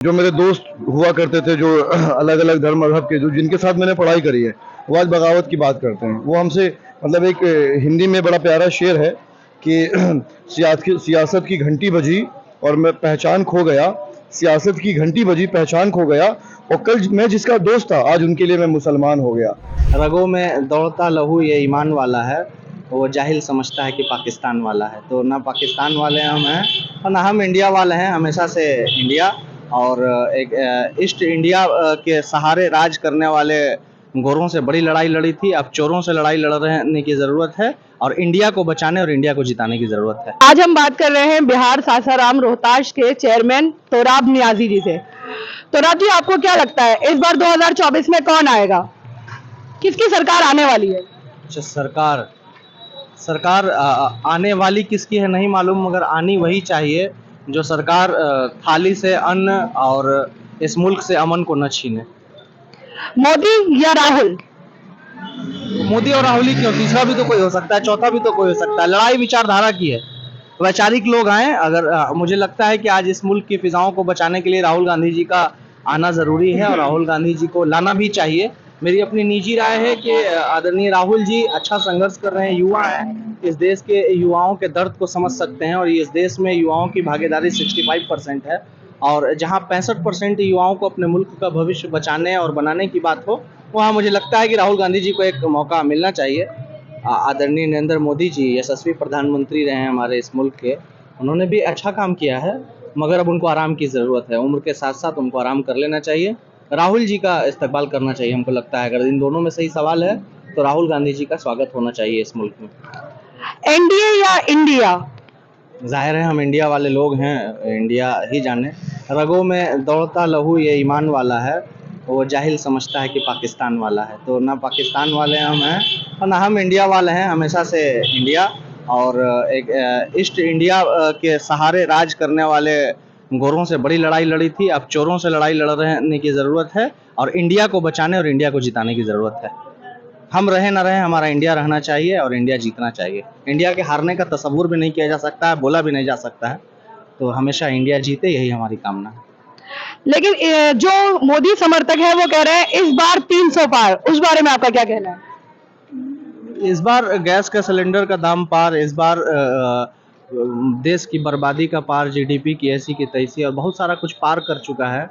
जो मेरे दोस्त हुआ करते थे, जो अलग अलग धर्म मजहब के, जो जिनके साथ मैंने पढ़ाई करी है, वो आज बगावत की बात करते हैं। वो हमसे मतलब एक हिंदी में बड़ा प्यारा शेर है कि सियासत की घंटी बजी और मैं पहचान खो गया, सियासत की घंटी बजी पहचान खो गया, और कल मैं जिसका दोस्त था आज उनके लिए मैं मुसलमान हो गया। रगों में दौड़ता लहू ये ईमान वाला है, वो जाहिल समझता है कि पाकिस्तान वाला है। तो ना पाकिस्तान वाले हम हैं और ना हम इंडिया वाले हैं। हमेशा से इंडिया और एक ईस्ट इंडिया के सहारे राज करने वाले गोरों से बड़ी लड़ाई लड़ी थी। अब चोरों से लड़ाई लड़ने की ज़रूरत है और इंडिया को बचाने और इंडिया को जिताने की ज़रूरत है। आज हम बात कर रहे हैं बिहार सासाराम रोहताश के चेयरमैन तोराब नियाजी जी से। तोराब जी, आपको क्या लगता है इस बार 2024 में कौन आएगा, किसकी सरकार आने वाली है? अच्छा, सरकार आने वाली किसकी है नहीं मालूम, मगर आनी वही चाहिए जो सरकार थाली से अन्न और इस मुल्क से अमन को न छीने। मोदी या राहुल? मोदी और राहुल ही क्यों, तीसरा भी तो कोई हो सकता है, चौथा भी तो कोई हो सकता है। लड़ाई विचारधारा की है, वैचारिक लोग आए। अगर मुझे लगता है कि आज इस मुल्क की फिजाओं को बचाने के लिए राहुल गांधी जी का आना ज़रूरी है और राहुल गांधी जी को लाना भी चाहिए। मेरी अपनी निजी राय है कि आदरणीय राहुल जी अच्छा संघर्ष कर रहे हैं, युवा हैं, इस देश के युवाओं के दर्द को समझ सकते हैं और इस देश में युवाओं की भागीदारी 65% है। और जहां 65% युवाओं को अपने मुल्क का भविष्य बचाने और बनाने की बात हो, वहाँ मुझे लगता है कि राहुल गांधी जी को एक मौका मिलना चाहिए। आदरणीय नरेंद्र मोदी जी यशस्वी प्रधानमंत्री रहे हैं हमारे इस मुल्क के, उन्होंने भी अच्छा काम किया है, मगर अब उनको आराम की ज़रूरत है। उम्र के साथ साथ उनको आराम कर लेना चाहिए। राहुल जी का इस्तेमाल करना चाहिए। हमको लगता है अगर इन दोनों में सही सवाल है तो राहुल गांधी जी का स्वागत होना चाहिए इस मुल्क में। एनडीए या इंडिया? जाहिर है हम इंडिया वाले लोग हैं, इंडिया ही जाने। रगों में दौड़ता लहू ये ईमान वाला है, वो जाहिल समझता है कि पाकिस्तान वाला है। तो ना पाकिस्तान वाले हम हैं और ना हम इंडिया वाले हैं। हमेशा से इंडिया और एक ईस्ट इंडिया के सहारे राज करने वाले गोरों से बड़ी लड़ाई लड़ी थी। अब चोरों से लड़ाई लड़ने की ज़रूरत है और इंडिया को बचाने और इंडिया को जिताने की ज़रूरत है। हम रहे ना रहे, हमारा इंडिया रहना चाहिए और इंडिया जीतना चाहिए। इंडिया के हारने का तसव्वुर भी नहीं किया जा सकता है, बोला भी नहीं जा सकता है। तो हमेशा इंडिया जीते, यही हमारी कामना है। लेकिन जो मोदी समर्थक है वो कह रहे हैं इस बार 300 पार, उस बारे में आपका क्या कहना है? इस बार गैस का सिलेंडर का दाम पार, इस बार देश की बर्बादी का पार, जीडीपी की ऐसी की तैसी और बहुत सारा कुछ पार कर चुका है।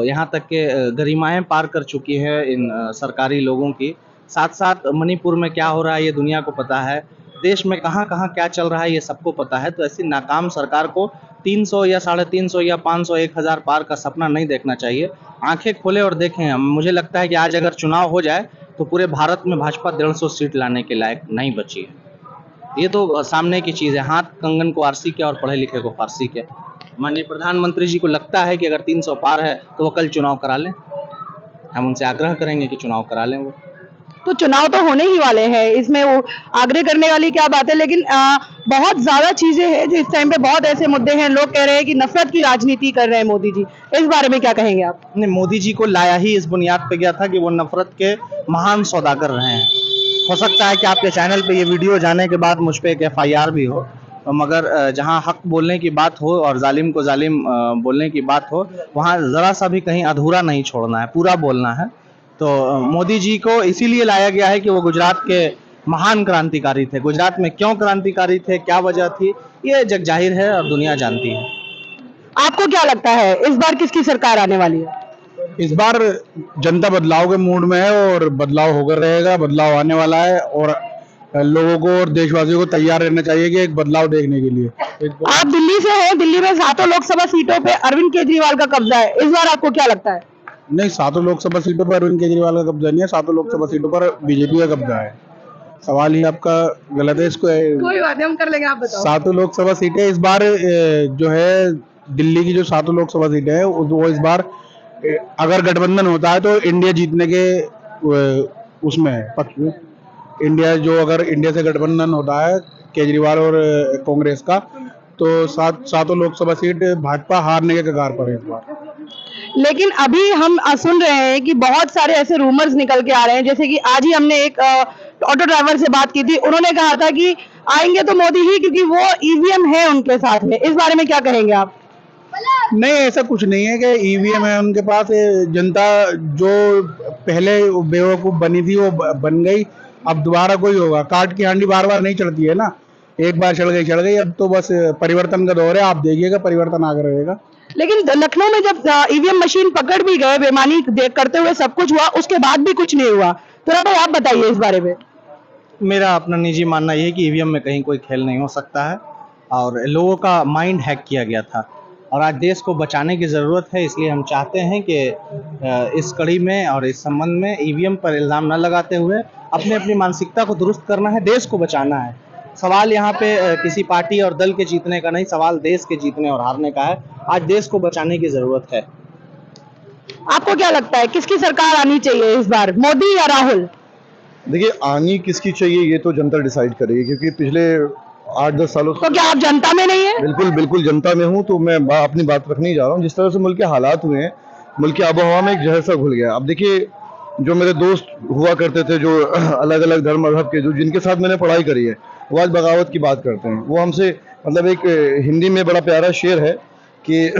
यहाँ तक के गरिमाएं पार कर चुकी है इन सरकारी लोगों की। साथ साथ मणिपुर में क्या हो रहा है ये दुनिया को पता है, देश में कहाँ कहाँ क्या चल रहा है ये सबको पता है। तो ऐसी नाकाम सरकार को 300 या 350 या 500 1000 पार का सपना नहीं देखना चाहिए। आंखें खोले और देखें। मुझे लगता है कि आज अगर चुनाव हो जाए तो पूरे भारत में भाजपा 150 सीट लाने के लायक नहीं बची है। ये तो सामने की चीज़ है। हाथ कंगन को आरसी के और पढ़े लिखे को फारसी के। माननीय प्रधानमंत्री जी को लगता है कि अगर 300 पार है तो वो कल चुनाव करा लें। हम उनसे आग्रह करेंगे कि चुनाव करा लें वो। तो चुनाव तो होने ही वाले हैं, इसमें वो आग्रह करने वाली क्या बात है। लेकिन बहुत ज्यादा चीजें हैं जो इस टाइम पे, बहुत ऐसे मुद्दे हैं, लोग कह रहे हैं कि नफरत की राजनीति कर रहे हैं मोदी जी। इस बारे में क्या कहेंगे आप? नहीं, मोदी जी को लाया ही इस बुनियाद पे गया था कि वो नफरत के महान सौदागर रहे हैं। हो सकता है कि आपके चैनल पे ये वीडियो जाने के बाद मुझ पे एक FIR भी हो, मगर जहां हक बोलने की बात हो और जालिम को जालिम बोलने की बात हो, वहां ज़रा सा भी कहीं अधूरा नहीं छोड़ना है, पूरा बोलना है। तो मोदी जी को इसीलिए लाया गया है कि वो गुजरात के महान क्रांतिकारी थे। गुजरात में क्यों क्रांतिकारी थे, क्या वजह थी, ये जग जाहिर है और दुनिया जानती है। आपको क्या लगता है इस बार किसकी सरकार आने वाली है? इस बार जनता बदलाव के मूड में है और बदलाव होकर रहेगा, बदलाव आने वाला है और लोगों को और देशवासियों को तैयार रहना चाहिए कि एक बदलाव देखने के लिए। आप दिल्ली से हैं, दिल्ली में 7 लोकसभा सीटों पे अरविंद केजरीवाल का कब्जा है, इस बार आपको क्या लगता है? नहीं, 7 लोकसभा सीटों पर अरविंद केजरीवाल का कब्जा नहीं है, 7 लोकसभा सीटों पर बीजेपी का कब्जा है। सवाल ही आपका गलत है। इसको कोई बात नहीं, हम कर लेंगे, आप बताओ। 7 लोकसभा सीटें इस बार जो है दिल्ली की जो 7 लोकसभा सीटें हैं वो इस बार अगर गठबंधन होता है तो इंडिया जीतने के उसमें है, पक्ष में। इंडिया जो अगर इंडिया से गठबंधन होता है केजरीवाल और कांग्रेस का, तो 7 लोकसभा सीट भाजपा हारने के कगार पर है इस बार। लेकिन अभी हम सुन रहे हैं कि बहुत सारे ऐसे रूमर्स निकल के आ रहे हैं, जैसे कि आज ही हमने एक ऑटो ड्राइवर से बात की थी, उन्होंने कहा था कि आएंगे तो मोदी ही, क्योंकि वो ईवीएम है उनके साथ में। इस बारे में क्या कहेंगे आप? नहीं, ऐसा कुछ नहीं है कि ईवीएम है उनके पास। जनता जो पहले बेवकूफ बनी थी वो बन गई। अब दोबारा कोई होगा। काट की हांडी बार बार नहीं चढ़ती है ना, एक बार चढ़ गई। अब तो बस परिवर्तन का दौर है, आप देखिएगा परिवर्तन आगे रहेगा। लेकिन लखनऊ में जब ईवीएम मशीन पकड़ भी गए, बेईमानी करते हुए सब कुछ हुआ, उसके बाद भी कुछ नहीं हुआ। तो भाई आप बताइए इस बारे में। मेरा अपना निजी मानना ये है कि ईवीएम में कहीं कोई खेल नहीं हो सकता है और लोगों का माइंड हैक किया गया था और आज देश को बचाने की ज़रूरत है। इसलिए हम चाहते हैं कि इस कड़ी में और इस संबंध में ईवीएम पर इल्ज़ाम न लगाते हुए अपने अपनी मानसिकता को दुरुस्त करना है, देश को बचाना है। सवाल यहाँ पे किसी पार्टी और दल के जीतने का नहीं, सवाल देश के जीतने और हारने का है। आज देश को बचाने की ज़रूरत है। आपको क्या लगता है किसकी सरकार आनी चाहिए इस बार, मोदी या राहुल? देखिए, आनी किसकी चाहिए ये तो जनता डिसाइड करेगी, क्योंकि पिछले 8-10 सालों से तो क्या आप जनता में नहीं है? बिल्कुल जनता में हूँ। तो मैं अपनी बात रखने जा रहा हूँ। जिस तरह से मुल्क के हालात हुए हैं, मुल्क की आबोहवा में एक जहर सा घुल गया। अब देखिए, जो मेरे दोस्त हुआ करते थे, जो अलग अलग धर्म मजहब के, जो जिनके साथ मैंने पढ़ाई करी है, वो आज बगावत की बात करते हैं। वो हमसे मतलब एक हिंदी में बड़ा प्यारा शेर है कि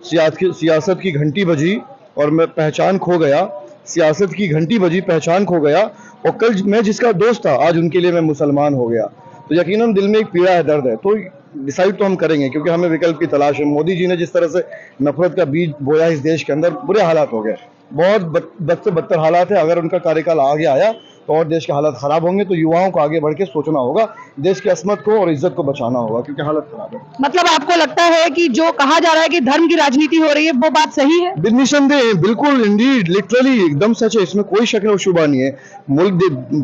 सियासत की घंटी बजी और मैं पहचान खो गया, सियासत की घंटी बजी पहचान खो गया, और कल मैं जिसका दोस्त था आज उनके लिए मैं मुसलमान हो गया। तो यकीनन दिल में एक पीड़ा है, दर्द है। तो डिसाइड तो हम करेंगे, क्योंकि हमें विकल्प की तलाश है। मोदी जी ने जिस तरह से नफरत का बीज बोया इस देश के अंदर, बुरे हालात हो गए, बहुत बद से बदतर हालात है। अगर उनका कार्यकाल आगे आया तो और देश के हालात खराब होंगे। तो युवाओं को आगे बढ़ के सोचना होगा, देश की असमत को और इज्जत को बचाना होगा, क्योंकि हालत खराब है। मतलब आपको लगता है कि जो कहा जा रहा है कि धर्म की राजनीति हो रही है, वो बात सही है? निस्संदेह, बिल्कुल, इंडीड, लिटरली एकदम सच है। इसमें कोई शक और शुबा नहीं है।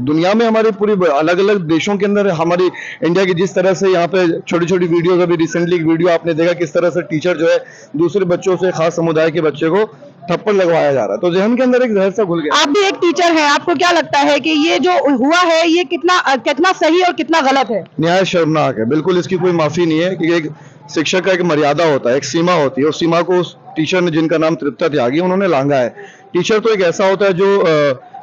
दुनिया में हमारे पूरे अलग अलग देशों के अंदर हमारी इंडिया की जिस तरह से यहाँ पे छोटी छोटी वीडियो, अभी रिसेंटली एक वीडियो आपने देखा किस तरह से टीचर जो है दूसरे बच्चों से, खास समुदाय के बच्चे को थप्पड़ लगवाया जा रहा है। तो जहन के अंदर एक जहर सा घुल गया। आप भी एक टीचर हैं, आपको क्या लगता है कि ये जो हुआ है ये कितना सही और कितना गलत है? न्याय शर्मनाक है, बिल्कुल इसकी कोई माफी नहीं है। कि एक शिक्षक का एक मर्यादा होता है, एक सीमा होती है। उस सीमा को उस टीचर ने, जिनका नाम तृप्ता त्यागी, उन्होंने लांघा है। टीचर तो एक ऐसा होता है जो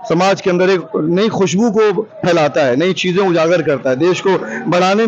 समाज के अंदर एक नई खुशबू को फैलाता है, नई चीजें उजागर करता है, देश को बढ़ाने में